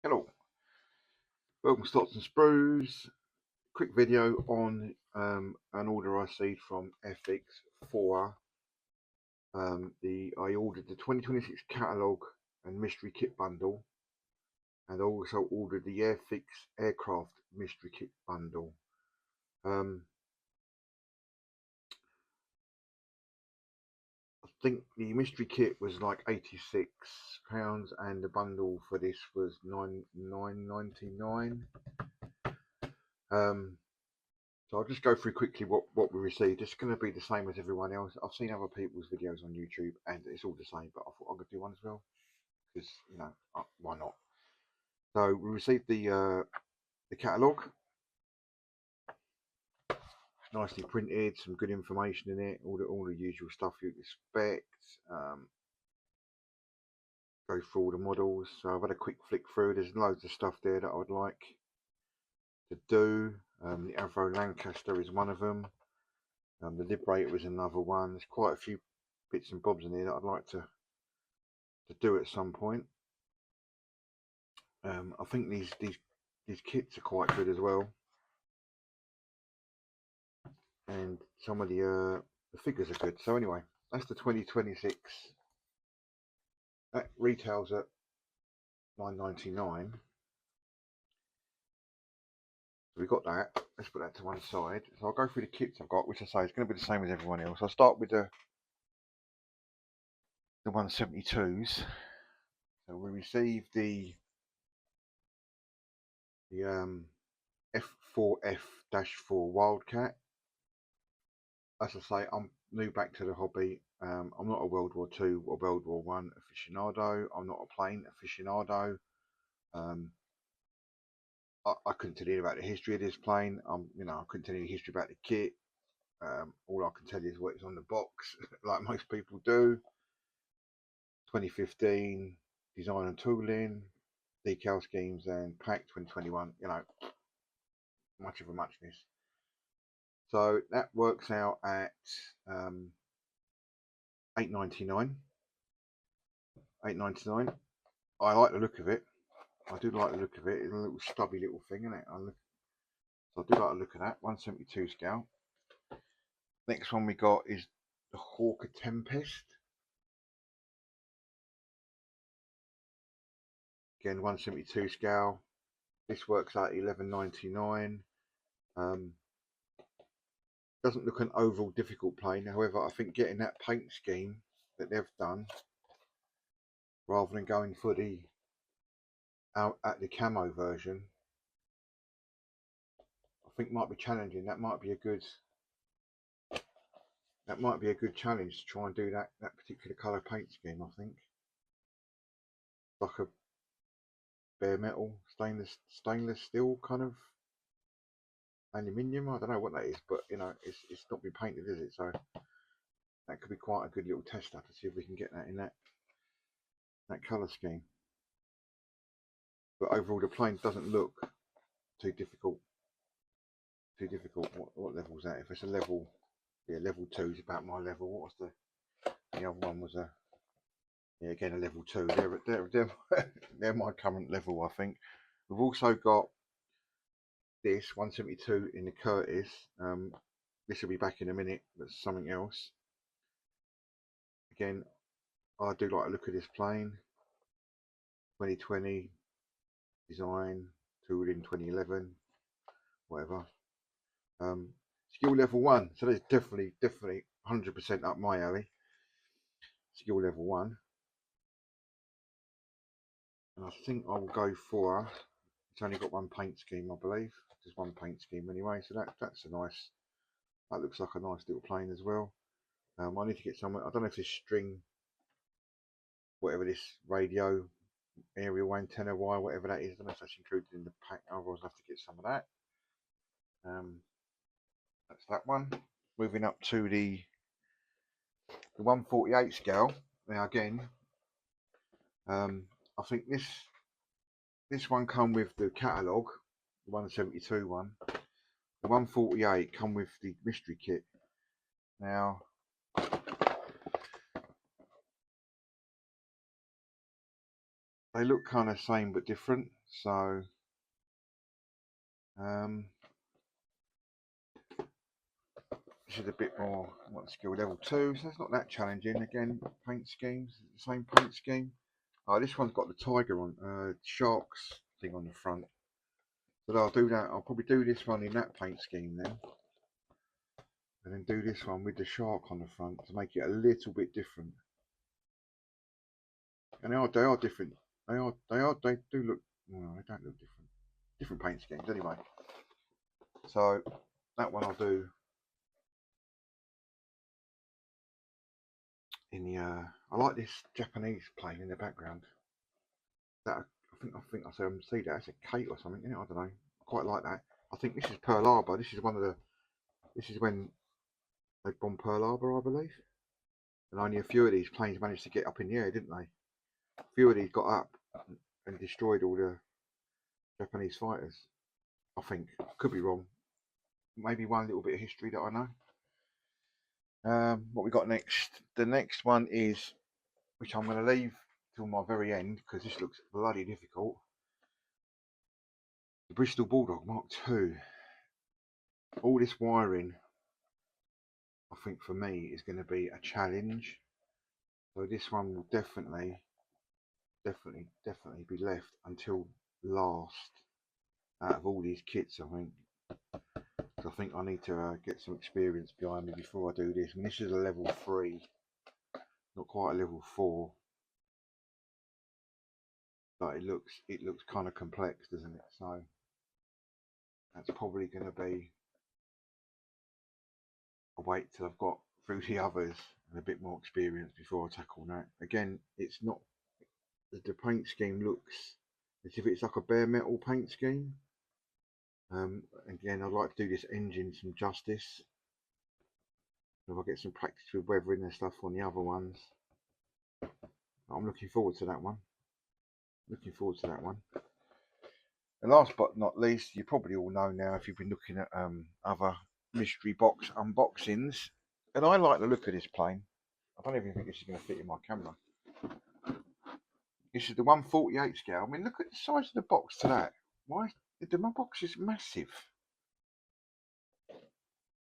Hello, welcome to Slots and Sprues. Quick video on an order I received from Airfix for I ordered the 2026 Catalogue and Mystery Kit Bundle, and I also ordered the Airfix Aircraft Mystery Kit Bundle. I think the mystery kit was like £86 and the bundle for this was $9.99. So I'll just go through quickly what we received. It's going to be the same as everyone else. I've seen other people's videos on YouTube and it's all the same, but I thought I could do one as well because, you know, why not? So we received the catalogue, nicely printed, some good information in it, all the usual stuff you'd expect. Go through all the models. So I've had a quick flick through. There's loads of stuff there that I would like to do. The Avro Lancaster is one of them. The Liberator was another one. There's quite a few bits and bobs in here that I'd like to do at some point. I think these kits are quite good as well, and some of the figures are good. So anyway, that's the 2026. That retails at $9.99. So we got that. Let's put that to one side. So I'll go through the kits I've got, which I say is going to be the same as everyone else. I'll start with the 172s. So we received the F4F-4 Wildcat. As I say, I'm new back to the hobby. I'm not a World War II or World War One aficionado. I'm not a plane aficionado. I couldn't tell you about the history of this plane. I couldn't tell you the history about the kit. All I can tell you is what is on the box, like most people do. 2015 design and tooling, decal schemes, and pack 2021. You know, much of a muchness. So that works out at $8.99. $8.99. I like the look of it. I do like the look of it. It's a little stubby little thing, isn't it? So I do like the look of that. 172 scale. Next one we got is the Hawker Tempest. Again, 172 scale. This works out $11.99. Doesn't look an overall difficult plane. However, I think getting that paint scheme that they've done, rather than going for the out at the camo version, I think might be challenging. That might be a good challenge to try and do that particular colour paint scheme. I think like a bare metal stainless steel kind of aluminium. I don't know what that is, but you know, it's not been painted, is it? So that could be quite a good little tester to see if we can get that in that colour scheme. But overall, the plane doesn't look too difficult. What level is that? If it's a level, yeah, level 2 is about my level. What was the other one? Was a, yeah, again a level 2. They're my current level, I think. We've also got this 172 in the Curtis. This will be back in a minute. That's something else. Again, I do like the look of this plane. 2020 design, tooling 2011, whatever. Skill level 1, so there's definitely 100% up my alley. Skill level 1, and I think I will go for, it's only got one paint scheme, I believe, just one paint scheme anyway, so that's a nice, that looks like a nice little plane as well. I need to get some, I don't know if this string, whatever this radio aerial antenna wire, whatever that is, I don't know if that's included in the pack, otherwise I'll have to get some of that. That's that one. Moving up to the 148 scale. Now again, I think this one come with the catalogue, the 172 one. The 148 come with the mystery kit. Now they look kind of same but different. So this is a bit more skill level 2, so it's not that challenging. Again, paint schemes, the same paint scheme. Oh, this one's got the tiger on, sharks thing on the front. But I'll do that. I'll probably do this one in that paint scheme then, and then do this one with the shark on the front to make it a little bit different. And they are different. They do look. Well, they don't look different. Different paint schemes anyway. So that one I'll do in the. I like this Japanese plane in the background. That I think I see that. It's a Kate or something, isn't it? I don't know. I quite like that. I think this is Pearl Harbor. This is one of the. This is when they bombed Pearl Harbor, I believe. And only a few of these planes managed to get up in the air, didn't they? A few of these got up and destroyed all the Japanese fighters. I think. Could be wrong. Maybe one little bit of history that I know. What we got next? The next one is, which I'm going to leave till my very end because this looks bloody difficult. The Bristol Bulldog Mark II. All this wiring, I think for me, is going to be a challenge. So this one will definitely be left until last out of all these kits, I think. So I think I need to get some experience behind me before I do this. I mean, this is a level 3, not quite a level 4, but it looks kind of complex, doesn't it? So that's probably going to be a wait till I've got through the others and a bit more experience before I tackle that. Again, it's not, the paint scheme looks as if it's like a bare metal paint scheme. Again, I'd like to do this engine some justice. If I get some practice with weathering and stuff on the other ones, I'm looking forward to that one. And last but not least, you probably all know now if you've been looking at other mystery box unboxings, and I like the look of this plane. I don't even think this is going to fit in my camera. This is the 1/48 scale. I mean, look at the size of the box to that. Why? My box is massive.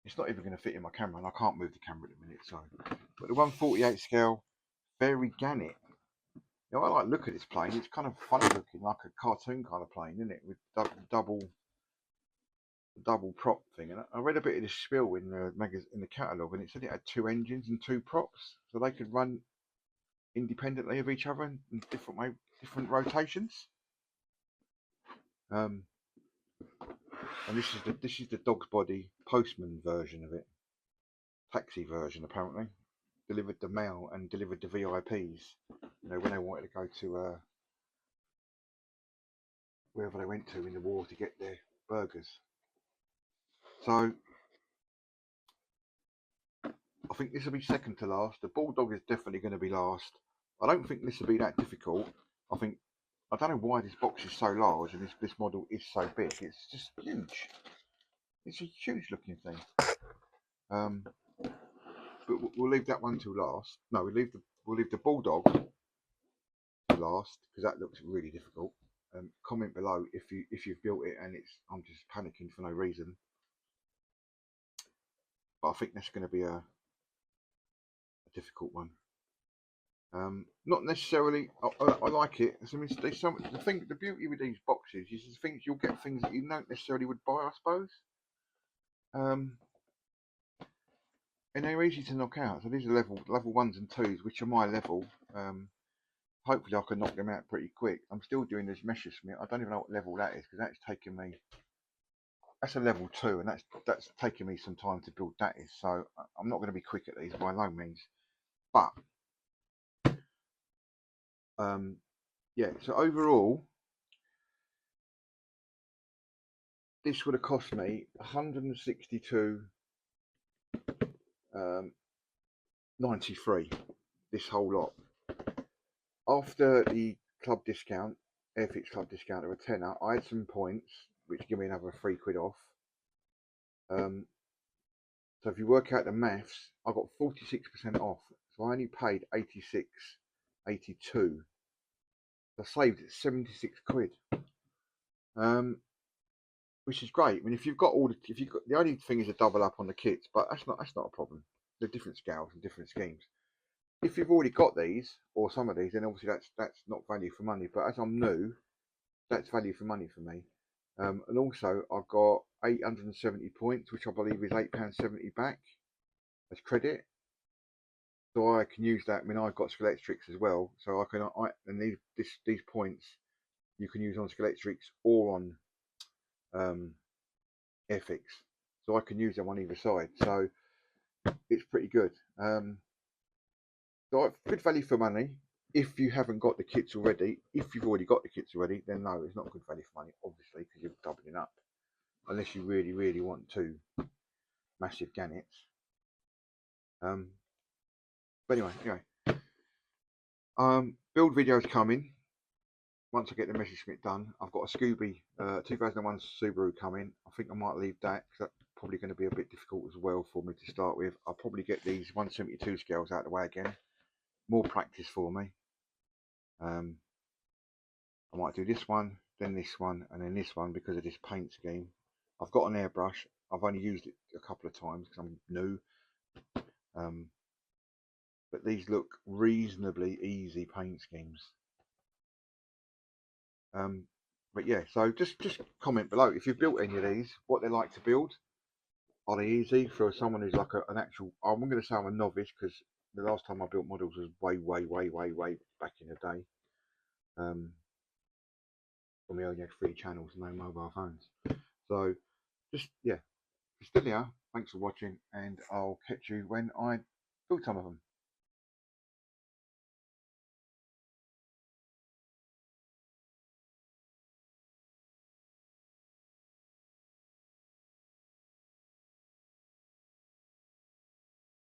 It's not even going to fit in my camera, and I can't move the camera at the minute. So, but the 1/48 scale, very Gannet. You know, I like the look at this plane. It's kind of funny looking, like a cartoon kind of plane, isn't it? With double prop thing. And I read a bit of this spiel in the magazine, in the catalogue, and it said it had 2 engines and 2 props, so they could run independently of each other in different rotations. And this is the dog's body postman version of it, taxi version apparently. Delivered the mail and delivered the VIPs. You know, when they wanted to go to wherever they went to in the war to get their burgers. So I think this will be second to last. The Bulldog is definitely going to be last. I don't think this will be that difficult. I don't know why this box is so large and this model is so big. It's just huge. It's a huge looking thing. But we'll leave that one till last. No, we'll leave the Bulldog to last because that looks really difficult. Comment below if you've built it and I'm just panicking for no reason. But I think that's going to be a difficult one. Not necessarily. I like it. I mean, the beauty with these boxes is you'll get things that you don't necessarily would buy, I suppose. And they're easy to knock out. So these are level 1s and 2s, which are my level. Hopefully I can knock them out pretty quick. I'm still doing this Messerschmitt. I don't even know what level that is because that's taken me. That's a level 2, and that's taken me some time to build that. So I'm not going to be quick at these by no means. But yeah. So overall, this would have cost me 162.93. This whole lot. After the club discount, Airfix club discount of a tenner, I had some points which give me another £3 off. So if you work out the maths, I got 46% off. So I only paid 86.82. I saved £76. which is great. I mean, if you've got all the, if you've got, the only thing is a double up on the kits, but that's not a problem. They're different scales and different schemes. If you've already got these or some of these, then obviously that's not value for money. But as I'm new, that's value for money for me. And also I've got 870 points, which I believe is £8.70 back as credit. So I can use that. I mean, I've got Skeletrix as well, so and these points you can use on Skeletrix or on Airfix, so I can use them on either side. So it's pretty good. So good value for money. If you haven't got the kits already, if you've already got the kits already, then no, it's not good value for money, obviously, because you're doubling up. Unless you really, really want two massive gannets. But anyway, build videos coming. Once I get the Messerschmitt done, I've got a Scooby 2001 Subaru coming. I think I might leave that because that's probably going to be a bit difficult as well for me to start with. I'll probably get these 172 scales out of the way again. More practice for me. I might do this one, then this one, and then this one because of this paint scheme. I've got an airbrush. I've only used it a couple of times because I'm new. But these look reasonably easy paint schemes. But yeah, so just comment below if you've built any of these, what they like to build. Are they easy for someone who's like an actual? I'm going to say I'm a novice because the last time I built models was way back in the day. When we only had 3 channels and no mobile phones. So just yeah, still here. Thanks for watching, and I'll catch you when I build some of them.